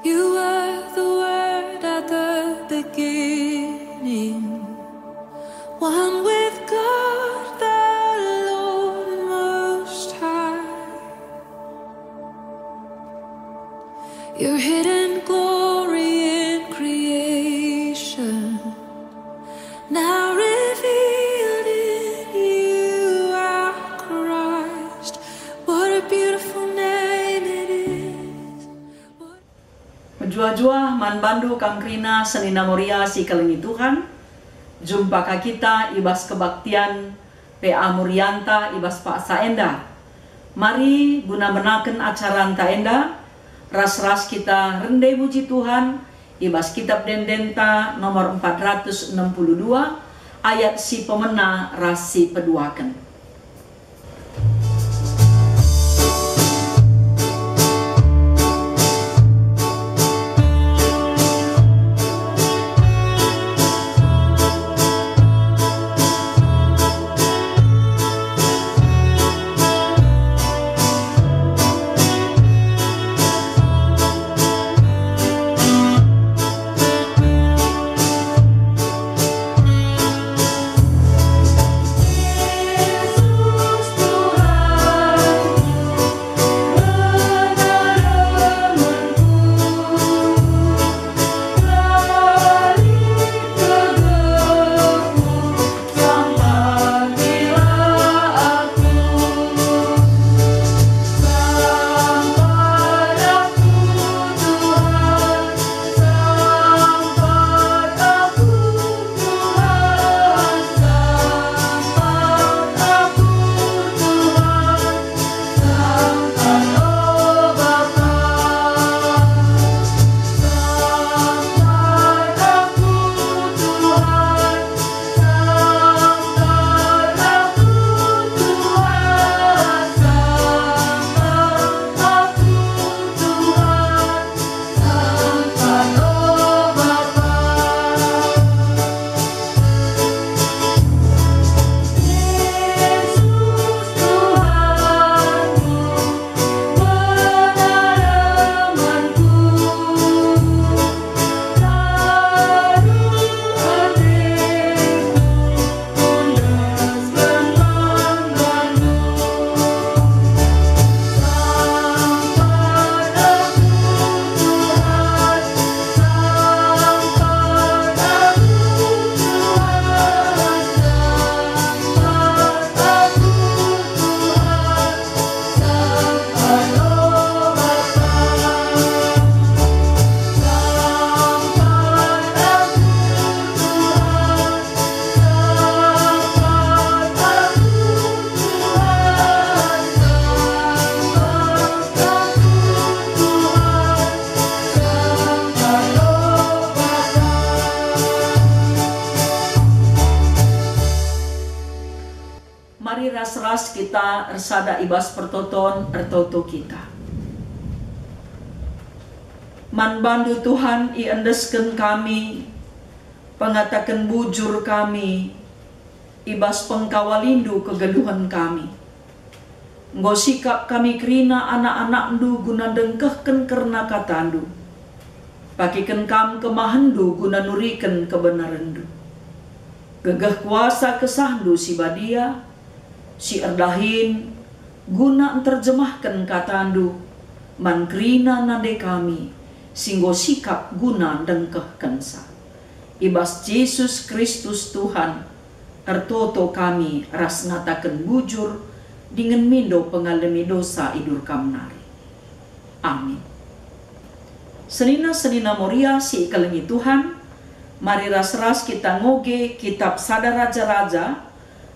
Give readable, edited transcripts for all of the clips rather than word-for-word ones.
You were the Word at the beginning, one with God the Lord Most High. Your hidden glory in creation, now revealed in you, our Christ. What a beautiful name it is. Menjua-jua man bandu kang krina senina moria si kalengi Tuhan. Jumpa ka kita ibas kebaktian PA Murianta ibas Pak Saenda. Mari guna menaken acara taenda. Ras-ras kita rendai puji Tuhan ibas kitab Dendenta nomor 462 ayat si pemena ras si peduaken. Mari ras-ras kita ersada ibas pertoton ertoto kita. Man bandu Tuhan iendesken kami, pengatakan bujur kami, ibas pengkawalindu kegeluhan kami. Nggo sikap kami kerina anak-anak ndu guna dengkehken kerna katandu. Pakiken kam kemahandu guna nuriken kebenarandu. Gegeh kuasa kesahdu si badia, si erdahin guna terjemahkan katandu man krina nade kami singgo sikap guna dengkeh kensa ibas Yesus Kristus Tuhan ertoto kami ras ngatakan bujur dengan mindo pengalami dosa idur kamnari. Amin. Senina moria si ikalengi Tuhan, mari ras-ras kita ngoge kitab Sada Raja-Raja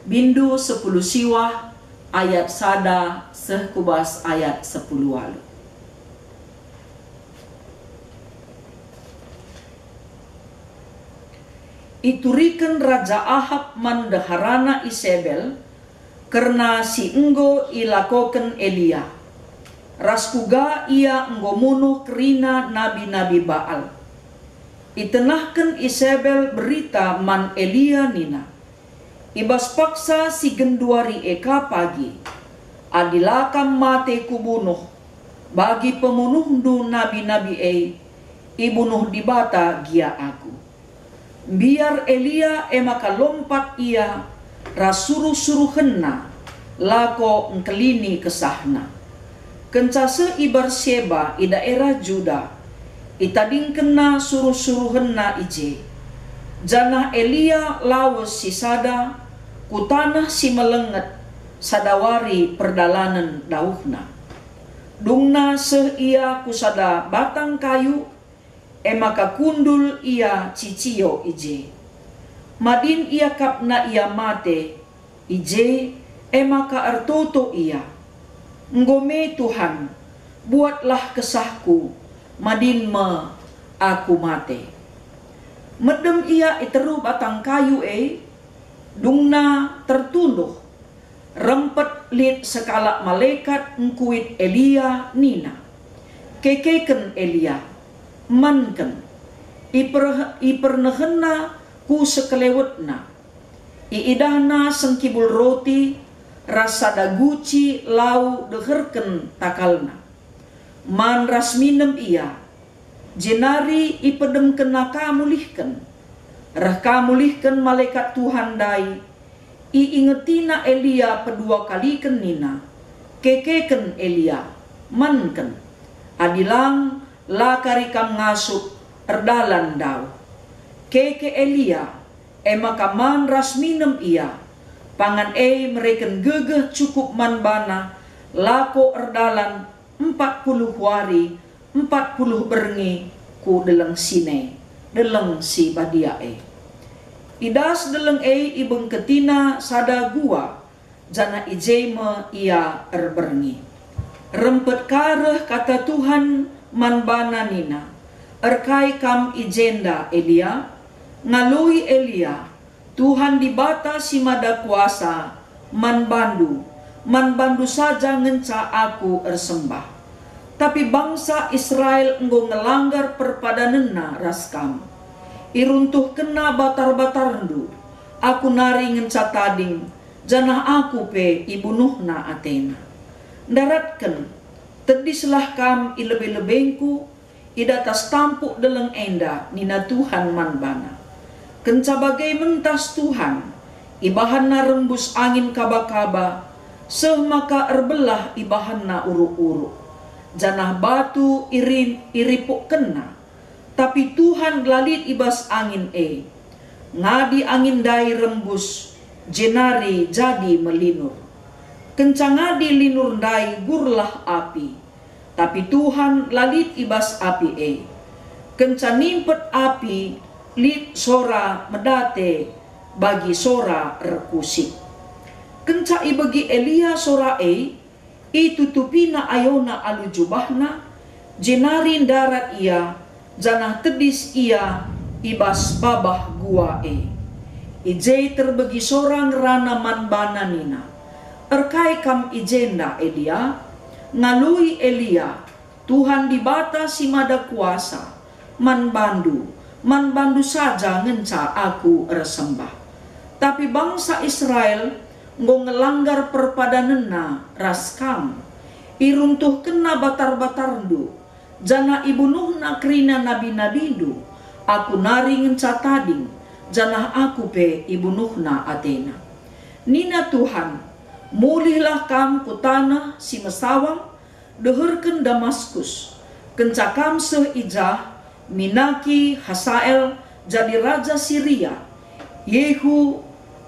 Bindu 10 siwah ayat sada sehkubas ayat 10 walu. Ituriken Raja Ahab mandaharana Isabel karena si enggo ilakoken Elia. Raskuga ia enggo munuh kerina nabi-nabi Baal. Itenahken Isabel berita man Elia nina. Ibas paksa si genduari eka pagi, adilakam mate kubunuh, bagi pemunuh du nabi-nabi ibunuh di bata gia aku. Biar Elia maka lompat ia rasuru-suru henna lako engkelini kesahna. Kencase ibar Sheba i daerah Juda itading kena suruh-suruh henna ije. Janah Elia lawas si sada ku tanah si melenget sadawari perdalanan dauhna. Dungna seh ia kusada batang kayu maka kundul ia cicio ije. Madin ia kapna ia mate ije maka artoto ia. Ngome Tuhan, buatlah kesahku madin me aku mate. Medem ia iteru batang kayu dungna tertunduh rempet lit sekala malaikat ngkuit Elia nina. Kekeken Elia manken ipernehena ku sekelewetna. Iidahna sengkibul roti rasa daguci lau deherken takalna. Man ras minem ia jenari ipedem kena kamulihken. Rah kamulihken malaikat Tuhan dai ingetina Elia pedua kali nina. Kekeken Elia manken adilang la karikam ngasuk erdalan dau. Keke Elia maka man ras minem ia pangan mereken gegeh cukup man bana lako erdalan 40 hari 40 berngi ku deleng sine deleng si badia idas deleng ibeng ketina sada gua jana ijeme ia erberngi. Rempet kareh kata Tuhan man bana nina erkai kam ijenda Elia ngalui Elia Tuhan di bata si mada kuasa man bandu saja ngenca aku ersembah. Tapi bangsa Israel enggo ngelanggar perpadanena raskam. Iruntuh kena batar-batarndu aku nari ngenca tading janah aku pe ibunuhna Atena. Daratken tedislah kam ilebe-lebengku idatas tampuk deleng enda nina Tuhan man bana. Kenca bagai mentas Tuhan ibahanna rembus angin kaba-kaba seh maka erbelah ibahanna uruk-uruk. Janah batu iripuk kena tapi Tuhan lalit ibas angin ngadi angin dai rembus jenari jadi melinur. Kenca ngadi linur dai gurlah api tapi Tuhan lalit ibas api kenca nimpet api lit sora medate bagi sora rekusi. Kenca ibagi Elia sora itutupina ayona alu jubahna jenarin darat ia janah tedis ia ibas babah gua ijei terbagi sorang rana man bana nina erkai kam ijenda Elia ngalui Elia Tuhan di bata si mada kuasa man bandu saja ngenca aku ersembah. Tapi bangsa Israel nggo ngelanggar perpadanena raskam iruntuh kena batar-batarndu jana ibunuhna krina nabi-nabindu aku nari ngenca tading janah aku pe ibunuhna Atena. Nina Tuhan mulihlah kam ku tanah si mesawang deherken Damaskus kenca kam seh ijah Minaki Hasael jadi raja Syria, Yehu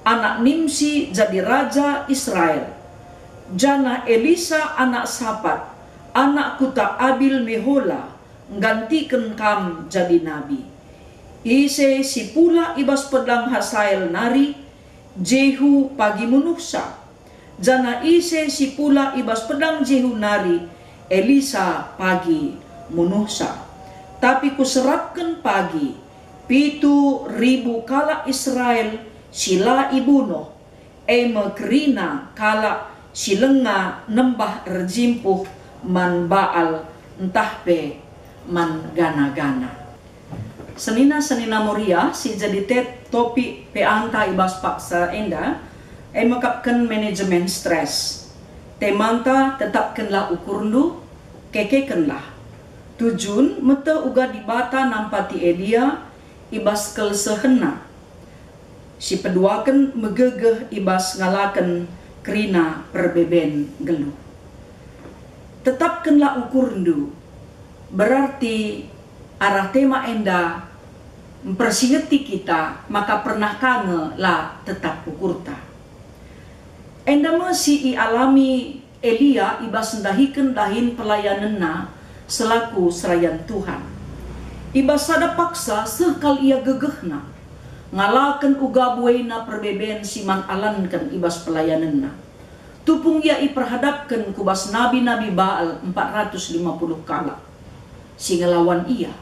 anak Nimsi jadi raja Israel, jana Elisa anak Safat anak kuta Abil Mehola nggantikan kam jadi nabi. Ise si pula ibas pedang Hasael nari Jehu pagi menuhsa, jana ise si pula ibas pedang Jehu nari Elisa pagi menuhsa. Tapi kuserapkan pagi 7.000 kala Israel sila ibunuh mekerina kala silenga nembah rejimpuh man Baal entah pe man gana-gana. Senina Moria si jadi topi pe anta ibas paksa enda makapkan manajemen stres. Temanta tetapkanlah ukurlu kekekenlah. Tujun mete uga di bata nampati Elia ibas kelsehenna. Si peduaken megegeh ibas ngalaken kerina perbeben geluh. Tetapkanlah ukur ndu. Berarti arah tema enda mempersingeti kita, maka pernah kange lah tetap ukurta. Enda masih alami Elia ibas ndahiken dahin pelayananna selaku serayan Tuhan. Ibas sada paksa sekal ia gegehna ngalaken uga buena perbeben siman alankan ibas pelayananna. Tupung ia iperhadapkan kubas nabi-nabi Baal 450 kala. Si ngelawan ia.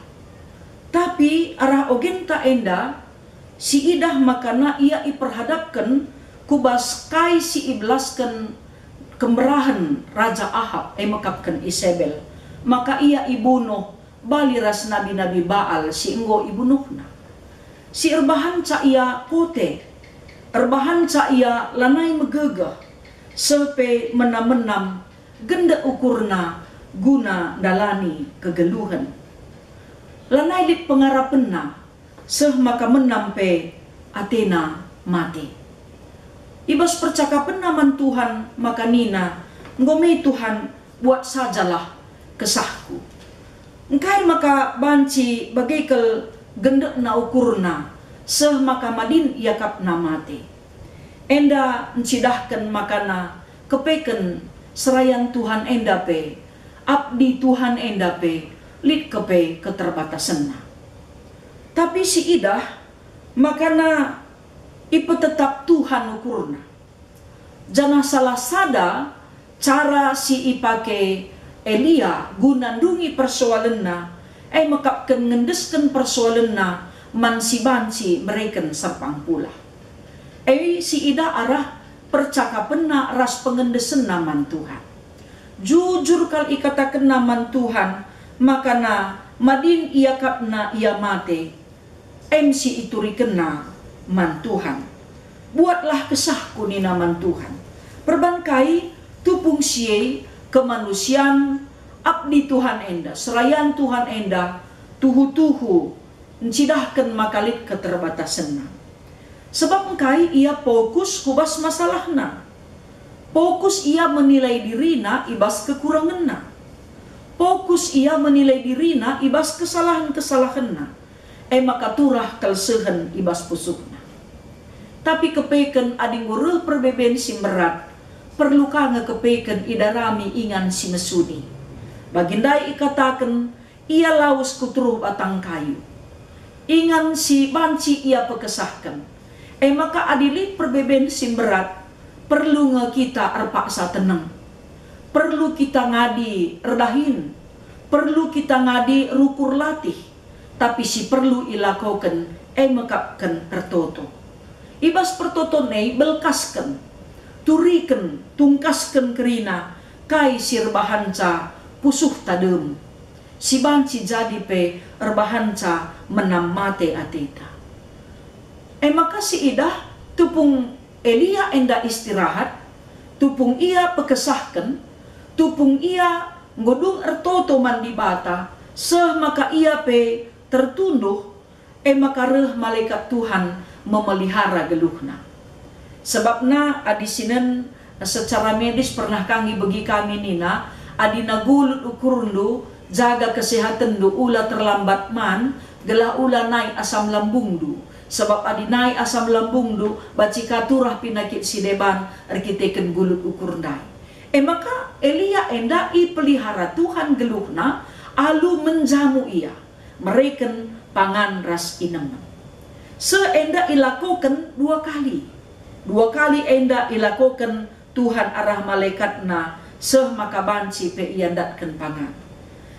Tapi arah ogenta enda si idah makana ia iperhadapkan kubas kai si iblaskan kemerahan Raja Ahab mekapkan Isabel. Maka ia ibunuh baliras nabi-nabi Baal si enggo ibunuhna. Si erbahan ca ia pote. Erbahan ca ia lanai megegah. Sepe menam-menam genda ukurna guna dalani kegeluhan. Lanai lit pengarapenna seh maka menampe Athena mati. Ibas percakapan naman Tuhan maka nina ngomei Tuhan buat sajalah kesahku. Engkai maka banci bagaikel gendek na ukurna seh maka madin yakap na mati. Enda encidahkan makana kepeken serayan Tuhan enda pe abdi Tuhan enda pe lit kepe keterbatasanna. Tapi si idah makana ipe tetap Tuhan ukurna. Jangan salah sada cara si ipake Elia gunandungi persoalanna mekapken ngendesken persoalanna man si banci mereken serpang pula. Si ida arah percakapenna ras pengendesen naman Tuhan. Jujur kal ikatakan naman Tuhan, makana madin ia kapna ia mate, si iturikena man Tuhan. Buatlah kesahku ni naman Tuhan. Perbangkai tupung siye kemanusiaan abdi Tuhan enda, serayan Tuhan enda, tuhu-tuhu encidahkan makalit keterbatasanna. Sebab engkai ia fokus kubas masalahna. Fokus ia menilai dirina ibas kekuranganna. Fokus ia menilai dirina ibas kesalahan-kesalahanna. Maka turah kalsehen ibas pusukna. Tapi kepeken ading ngureuh perbeben si merat. Perlu kanga kepeken idarami ingan si mesudi. Bagindai ikataken ia laus kuturuh batang kayu. Ingan si banci ia pekesahkan. Maka adili perbeben simberat perlu kita erpaksa tenang. Perlu kita ngadi erdahin. Perlu kita ngadi rukur latih. Tapi si perlu ilakoken mekapken ertoto. Ibas pertoto nei belkasken. Turiken tungkasken kerina kai sirbahanca pusuh tadem. Si banci jadi pe erbahanca menam mate atita. Maka si idah tupung Elia enda istirahat, tupung ia pekesahkan, tupung ia ngodung ertoto man di bata, seh maka ia pe tertunduh, maka reh malaikat Tuhan memelihara geluhna. Sebabna adisinen secara medis pernah kangi bagi kami nina, adi nagulut ukurundu, jaga kesehatan du ula terlambat man, gelah ula naik asam lambung du. Sebab adi naik asam lambung du bacika turah pinakit si deban arkiteken gulut ukur ndai. Maka Elia enda pelihara Tuhan geluhna alu menjamu ia mereken pangan ras inemen. Seenda ilakoken dua kali enda ilakoken Tuhan arah malaikatna seh maka banci pe iandatken pangan.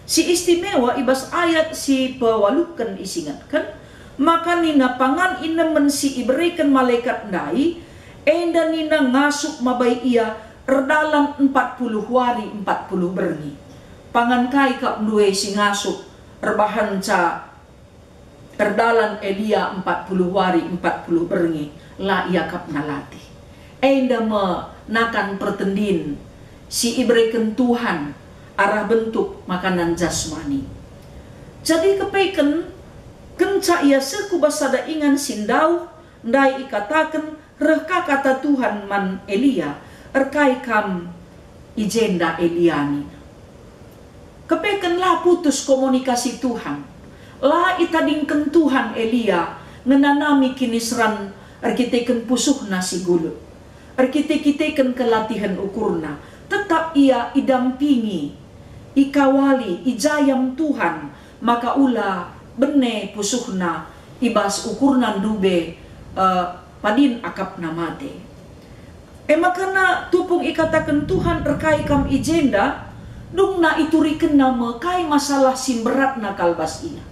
Si istimewa ibas ayat si pewalukan isingatkan. Maka nina pangan inemen si iberikan malaikat ndai, enda nina ngasuk mabai ia erdalam 40 hari 40 berni. Pangan kai kap duwe si ngasuk erbahan ca erdalan Elia 40 hari 40 berni la ia kap nalati. Enda menakan pertendin si iberikan Tuhan arah bentuk makanan jasmani. Jadi kepeken kenca ia sekubas sada ingan sindau ndai ikatakan reka kata Tuhan man Elia erkai kam ijenda Eliani. Kepeken lah putus komunikasi Tuhan. Lah itadingken Tuhan Elia ngenanami kinisran arkiteken pusuhna si gulut. Arkiteken kelatihan ukurna. Tetap ia idampingi, ikawali, ijayam Tuhan. Maka ula bene pusuhna ibas ukurnan dube padin akap namate. Makana tupung ikatakan Tuhan terkai kam ijenda dung na ituriken nama kai masalah simberat na kalbas ia.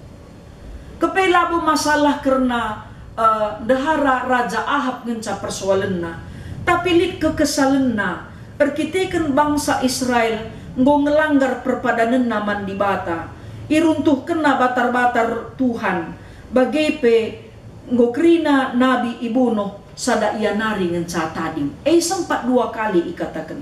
Kepelabu masalah karena dahara Raja Ahab ngenca persoalenna, tapi lit kekesalenna erkiteken bangsa Israel nggo ngelanggar perpadanan naman di bata. Iruntuh kena batar-batar Tuhan bagai pe ngokrina nabi ibuno sada ia nari ngenca tadim. Sempat 2 kali ikatakan.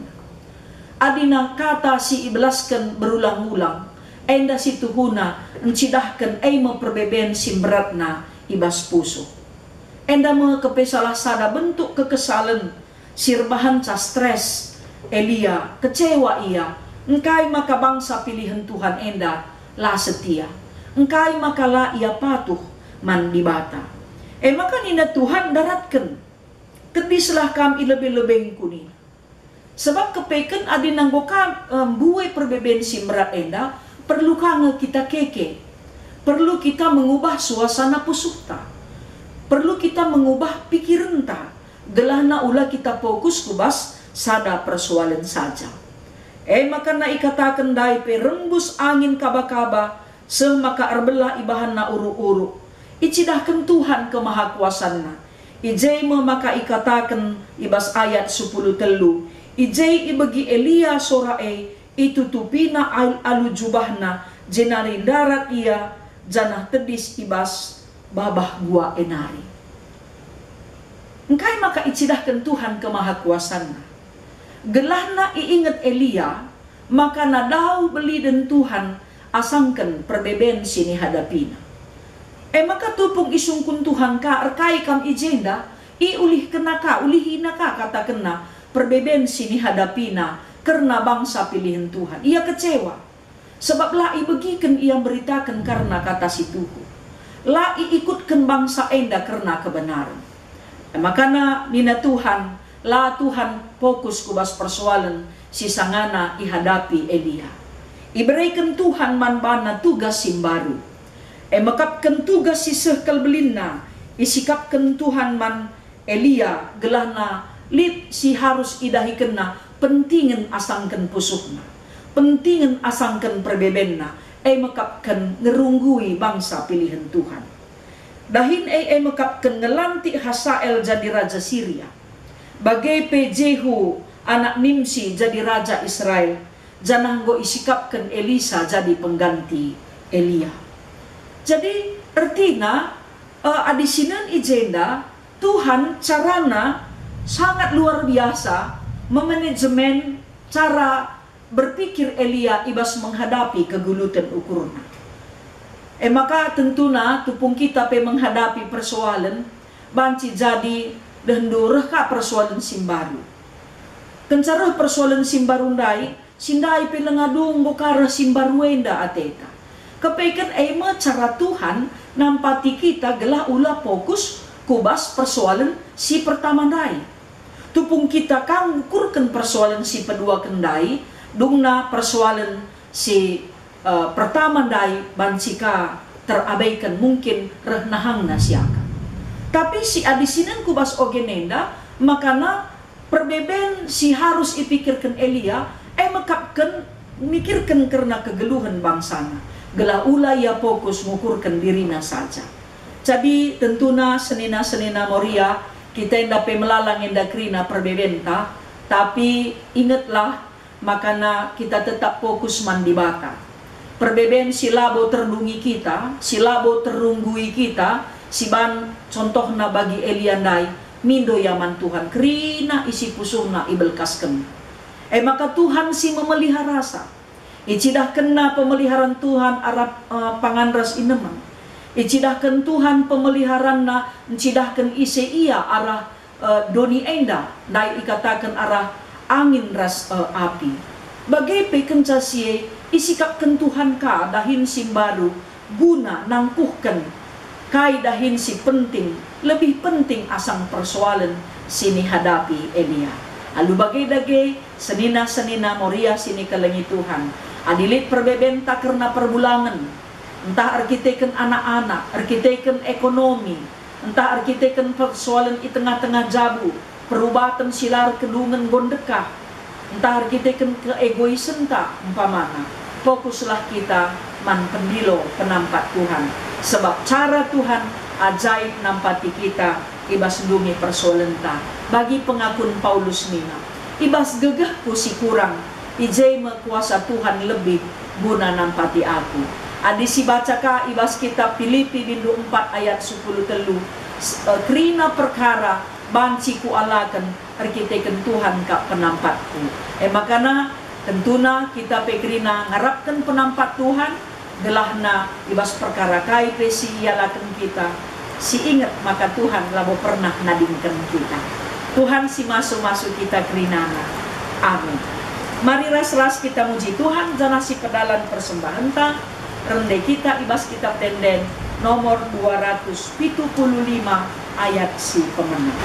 Adina kata si ibelaskan berulang-ulang. Enda si tuhuna encidahkan memperbeben simberatna ibas puso. Enda mengekepe salah sada bentuk kekesalan sirbahan ca stres Elia kecewa ia. Engkai maka bangsa pilihan Tuhan enda la setia. Engkai maka la ia patuh man di bata. Maka nina Tuhan daratkan. Tedislah kam ilebih-lebih kuni. Sebab kepeken adi nanggo kam buai perbeben simberat enda perlu kange kita keke. Perlu kita mengubah suasana pusuhta. Perlu kita mengubah pikiran ta. Gelahna ulah kita fokus kubas sada persoalan saja. Maka na ikatakan dai pe rembus angin kaba-kaba semaka arbelah ibahan na uru-uru. Icidahkan Tuhan kemahakuasanna. Ijai maka ikatakan ibas ayat 10 telu. Ijai ibagi Elia sorae itutupina alu jubahna jenari darat ia janah tedis ibas babah gua enari. Engkai maka icidahkan Tuhan kemahakuasanna. Gelahna iingat Elia, maka nadau beli dan Tuhan asangkan perbeben sini hadapina. Maka tupung isungkun Tuhan ka erkai kam ijenda, ulih kena ka, ulihina ka kata kena perbeben sini hadapina karena bangsa pilihan Tuhan. Ia kecewa. Sebab la begiken ia beritakan karena kata si Tuhan. La ikutkan bangsa enda karena kebenaran. Makana nina Tuhan, la Tuhan fokus kubas persoalan si sangana ihadapi Elia. Iberikan Tuhan manbana tugas simbaru. Makapkan tugas si sekal belinna. Isikapkan Tuhan man Elia gelahna lit si harus idahikena pentingin asangkan pusuhna. Pentingin asangkan perbebenna. Makapkan ngerunggui bangsa pilihan Tuhan. Dahin makapkan ngelantik Hasael jadi raja Syria. Bagai Jehu anak Nimsi jadi raja Israel. Jananggo isikapkan Elisa jadi pengganti Elia. Jadi artinya adisinan ijenda Tuhan carana sangat luar biasa memanajemen cara berpikir Elia ibas menghadapi kegulutan ukurna. Maka tentunya tupung kita menghadapi persoalan banci jadi dahendurah ka persoalan simbaru. Kencarah persoalan simbaru sindai pelengadung bukara simbaru enda ateta. Kepaikan cara Tuhan nampati kita gelah ulah fokus kubas persoalan si pertama dai. Tupung kita kang ukurkan persoalan si kedua kendai, dungna persoalan si pertama dai bansika terabaikan mungkin rehnahangna siaka. Tapi si adisinan kubas ogenenda makana perbeben si harus ipikirkan Elia makapkan mikirkan karena kegeluhan bangsana. Gelah ula ya fokus mengukurkan dirina saja. Jadi tentunya senina Moria kita dapat melalang endakrina perbebenta, tapi ingatlah makana kita tetap fokus mandi bata. Perbeben silabo terdungi kita, silabo terunggui kita, siban contohna bagi Eliandai mindo yaman Tuhan krina isi pusungna ibelkasken. Maka Tuhan si memelihara rasa. Icidahkan na pemeliharaan Tuhan arab panganras ineman. Icidahkan Tuhan pemeliharaan na encidahkan ise ia arah doni enda. Dai ikatakan arah angin ras api. Bagai pekenca sie isikapkan Tuhan ka dahin simbaru guna nangkuhkan kai dahin si penting, lebih penting asang persoalan sini hadapi Elia. Alu bagai-dage senina-senina moria sini kelengi Tuhan. Adilit perbebenta karena perbulangan. Entah arkiteken anak-anak, arkiteken ekonomi, entah arkiteken persoalan di tengah-tengah jabu, perubatan silar kedungan gondekah, entah arkiteken keegoisen tak umpamana. Fokuslah kita man pendilo penampat Tuhan. Sebab cara Tuhan ajaib nampati kita ibas dumi persolenta. Bagi pengakun Paulus nina, ibas gegah ku si kurang, ijai kuasa Tuhan lebih guna nampati aku. Adi si baca ka ibas kitab Filipi bindu 4 ayat 10 telu. Krina perkara banci ku alakan arkiteken Tuhan ka penampatku. Makana tentuna kita pekrina ngarapkan penampat Tuhan. Gelahna ibas perkara kai pesi ialakan kita si ingat maka Tuhan labo pernah nadingkan kita. Tuhan si masuk-masuk kita kerinana. Amin. Mari ras-ras kita muji Tuhan jana si pedalan persembahan ta rende kita ibas kitab tenden nomor 275 ayat si pemenang.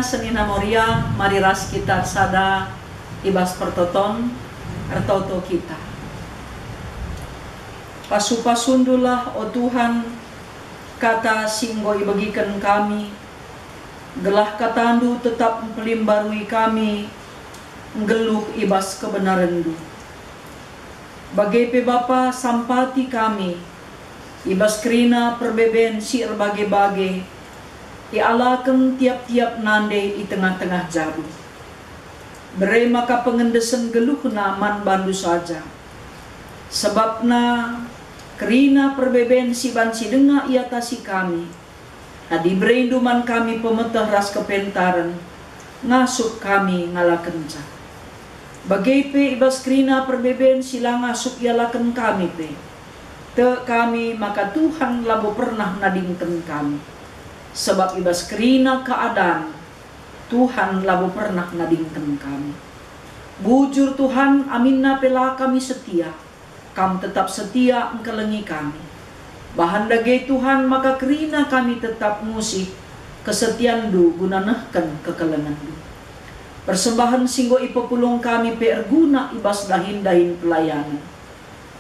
Senina moria mari ras kita sada ibas pertoton ertoto kita. Pasu-pasundulah o Tuhan kata singgo ibagikan kami, gelah katandu tetap pelimbarui kami, ngeluh ibas kebenaran du. Bagai pe Bapa sampati kami, ibas krina perbeben siir bage-bage, ialakan tiap-tiap nande di tengah-tengah jabu. Bere maka pengendesan geluhna man bandu saja. Sebabna kerina perbeben si bansi denga iatasi kami. Adi berinduman kami pemetah ras kepentaran, ngasuk kami ngalaken ja. Bagai pe ibas kerina perbeben sila ngasuk ialakan kami pe. Te kami maka Tuhan labo pernah nadingken kami. Sebab ibas kerina keadaan Tuhan labo pernah nadingken kami. Bujur Tuhan aminna pela kami setia, kam tetap setia engkelengi kami. Bahan dage Tuhan maka kerina kami tetap musik kesetiaan du guna nehken kekelengan du. Persembahan singgo ipepulung kami pe erguna ibas dahin-dahin pelayanan.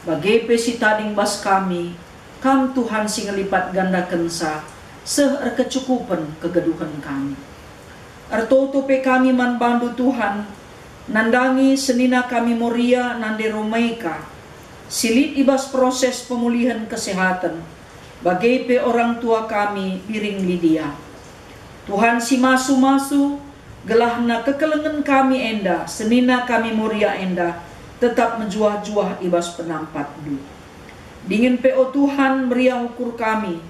Bagai pe si tading bas kami, kam Tuhan sing lipat ganda kensa seher kecukupan kegeduhan kami. Ertoto pe kami man bandu Tuhan, nandangi senina kami moria nande romaika, silit ibas proses pemulihan kesehatan, bagai pe orang tua kami piring Lydia. Tuhan si masu-masu, gelahna kekelengan kami enda, senina kami moria enda, tetap menjuah-juah ibas penampat du. Dingin pe o Tuhan meriah ukur kami,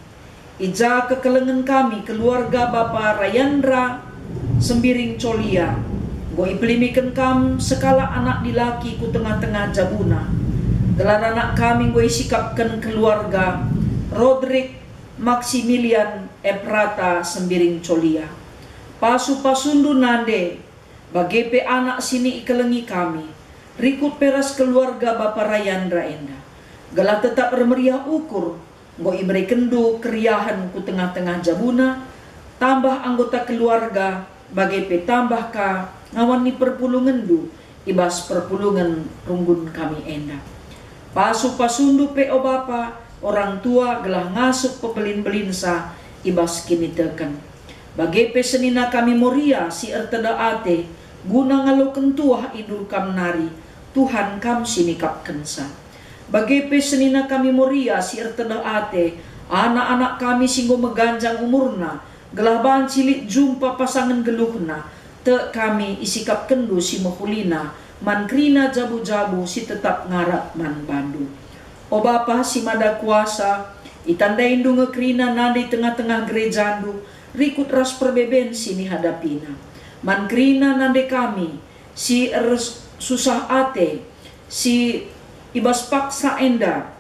ija kekelengan kami keluarga Bapa Rayandra Sembiring Colia, goi pelimikan kam sekala anak dilaki ku tengah-tengah jabuna. Gelar anak kami goi sikapkan keluarga Rodrik Maximilian Eprata Sembiring Colia. Pasu-pasundu nande Bagi pe anak sini ikelengi kami, rikut peras keluarga Bapa Rayandra enda. Gala tetap bermeriah ukur, nggo iberi kendu keriahan ku tengah-tengah jabuna, tambah anggota keluarga, bagi pe tambah ka ngawani perpulungan du, ibas perpulungan runggun kami enda. Pasu-pasundu pe o Bapa, orang tua gelah ngasup pebelin-belin sa, ibas kini teken. Bagi pe senina kami moria si erteda ate, guna ngaloken tuah idul kam nari, Tuhan kam sinikap kensa. Bagi pe senina kami moria si erteda ate, anak-anak kami singgo meganjang umurna, gelaban cilik jumpa pasangan geluhna, te kami isikap kendu si mahulina, man krina jabu-jabu si tetap ngarap man bandu. O Bapa si mada kuasa, itandain du ngekrina nadi tengah-tengah gerejandu, rikut ras perbeben sini hadapina. Man krina nande kami, si susah ate, si ibas paksa enda,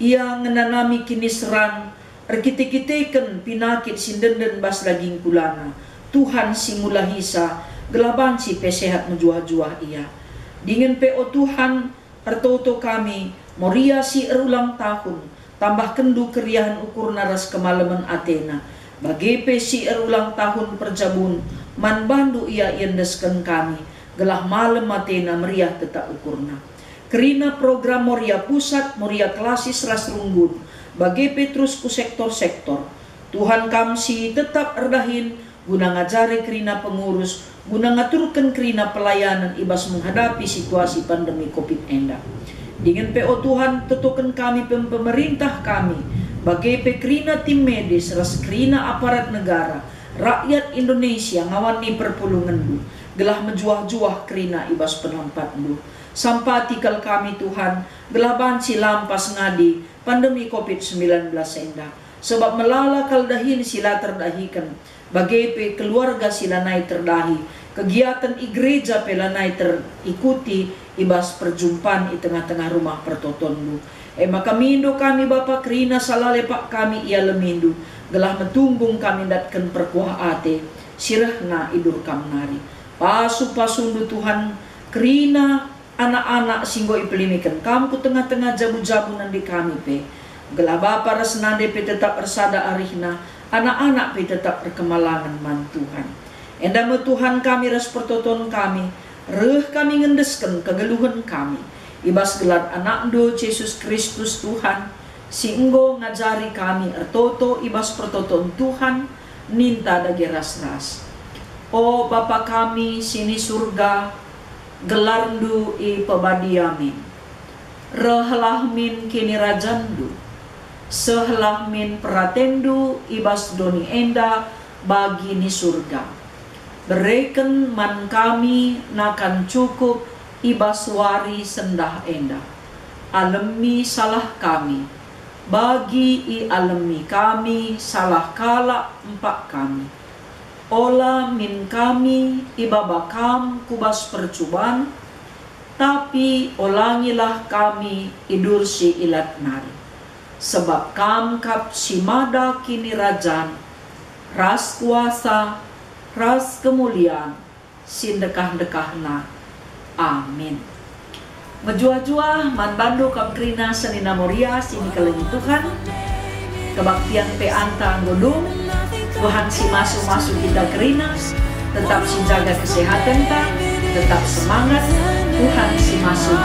ia ngenanami kini serang, erkite-kiteken pinakit sindenden bas daging kulana. Tuhan si mulahisa, gelaban si pesehat menjuah-juah ia. Dingin pe o Tuhan, ertoto kami, moria si erulang tahun, tambah kendu keriahan ukur naras kemalaman Athena. Bagi pe si erulang tahun perjabun, man bandu ia yendesken kami, gelah malam Athena meriah tetap ukurna. Kerina program moria pusat, moria klasis ras runggun, bagi Petrus ku sektor-sektor. Tuhan kamsi tetap erdahin, guna ngajari kerina pengurus, guna ngaturkan kerina pelayanan ibas menghadapi situasi pandemi COVID enda. Dengan PO Tuhan tetukan kami pemerintah kami, bagi pekrina tim medis, ras kerina aparat negara, rakyat Indonesia ngawani perpulungan du, gelah menjuah-juah kerina ibas penampat du. Sampatikal kami Tuhan, gelah banci lampas ngadi pandemi COVID-19 enda. Sebab melala kaldahin sila terdahikan, bagi pe keluarga sila naik terdahi, kegiatan gereja pelanai terikuti, ibas perjumpaan di tengah-tengah rumah pertotondu. Maka mindo kami Bapa kerina salalepak kami ia lemindu, gelah metumbung kami datkan perkuah ate, sirahna idur kamnari. Pasu-pasundu Tuhan, kerina anak-anak singgo ipelimikan kamu ku tengah-tengah jabu-jabu nandi kami pe. Gelah Bapa resnande pe tetap bersada arihna, anak-anak pe tetap berkemalangan man Tuhan. Endama Tuhan kami ras pertoton kami, reh kami ngendesken kegeluhan kami. Ibas gelat anak do Yesus Kristus Tuhan, singgo ngajari kami ertoto ibas pertoton Tuhan, ninta dagi ras-ras. O Bapa kami sini surga, gelarndu i pebadiamin. Rehelah min kini rajandu, sehelah min peratendu ibas doni enda bagi ni surga. Bereken man kami nakan cukup ibas wari sendah enda. Alemi salah kami, bagi i alemi kami salah kala empak kami. Ola min kami ibabakam kubas percubaan, tapi olangilah kami idur si ilat nari. Sebab kam kap si mada kini rajan, ras kuasa, ras kemuliaan, sindekah-dekahna. Amin. Menjua-jua man bandu kam krina senina moria sini kelengi Tuhan, kebaktian pe anta godung, Tuhan si masuk-masuk kita kerina, tetap si jaga kesehatan ta, tetap semangat, Tuhan si masuk